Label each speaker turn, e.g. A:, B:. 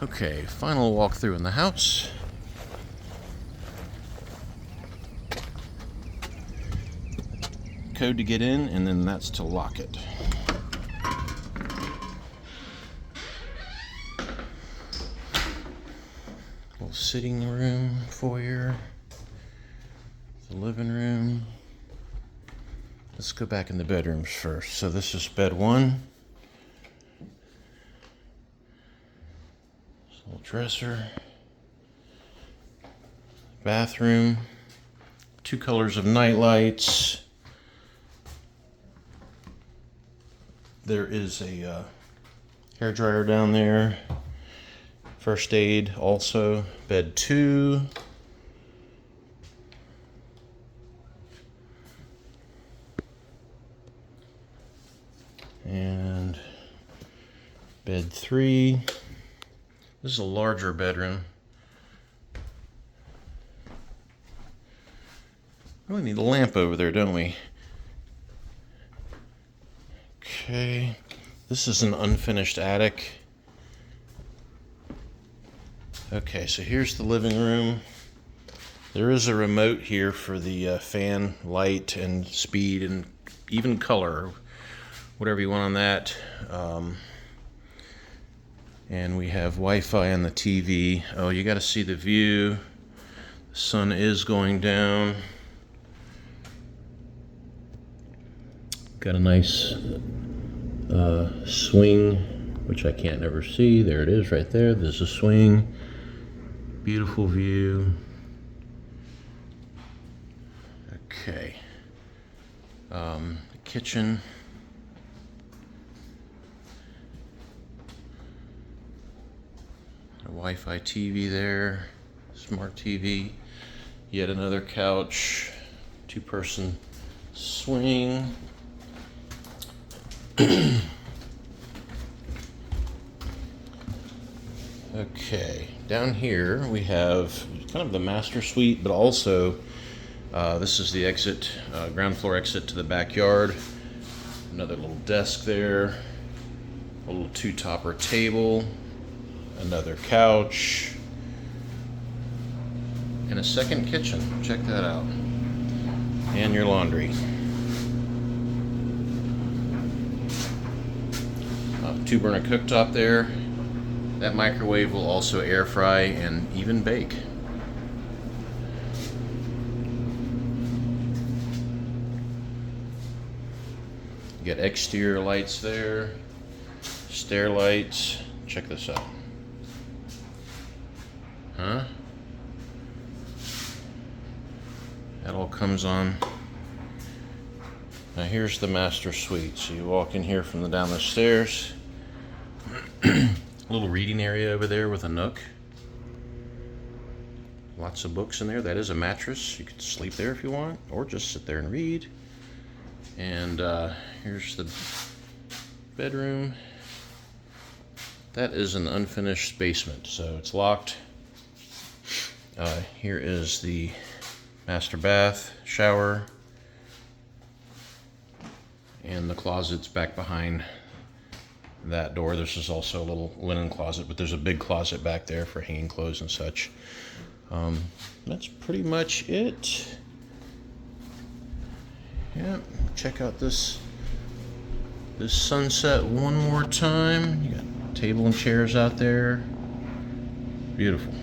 A: Okay, final walkthrough in the house. Code to get in, and then that's to lock it. Little sitting room, foyer, the living room. Let's go back in the bedrooms first. So this is bed one. Little dresser. Bathroom. Two colors of night lights. There is a hair dryer down there. First aid also. Bed two. And bed three. This is a larger bedroom. Really need a lamp over there, don't we? Okay. This is an unfinished attic. Okay, so here's the living room. There is a remote here for the fan, light, and speed, and even color. Whatever you want on that. And we have Wi-Fi on the TV. Oh, you got to see the view. The sun is going down. Got a nice swing, which I can't never see. There it is right there. There's a swing. Beautiful view. Okay. The kitchen. A Wi-Fi TV there. Smart TV. Yet another couch. Two-person swing. Okay, down here we have kind of the master suite, but also this is the exit, ground floor exit to the backyard. Another little desk there, a little two-topper table, another couch, and a second kitchen. Check that out. And your laundry. Two-burner cooktop there. That microwave will also air fry and even bake. You got exterior lights there, stair lights. Check this out. Huh? That all comes on. Now here's the master suite. So you walk in here from down the stairs. Little reading area over there with a nook. Lots of books in there. That is a mattress. You could sleep there if you want, or just sit there and read. And here's the bedroom. That is an unfinished basement, so it's locked. Here is the master bath, shower, and the closet's back behind that door. This is also a little linen closet, but there's a big closet back there for hanging clothes and such. That's pretty much it. Yeah, check out this sunset one more time. You got table and chairs out there. Beautiful.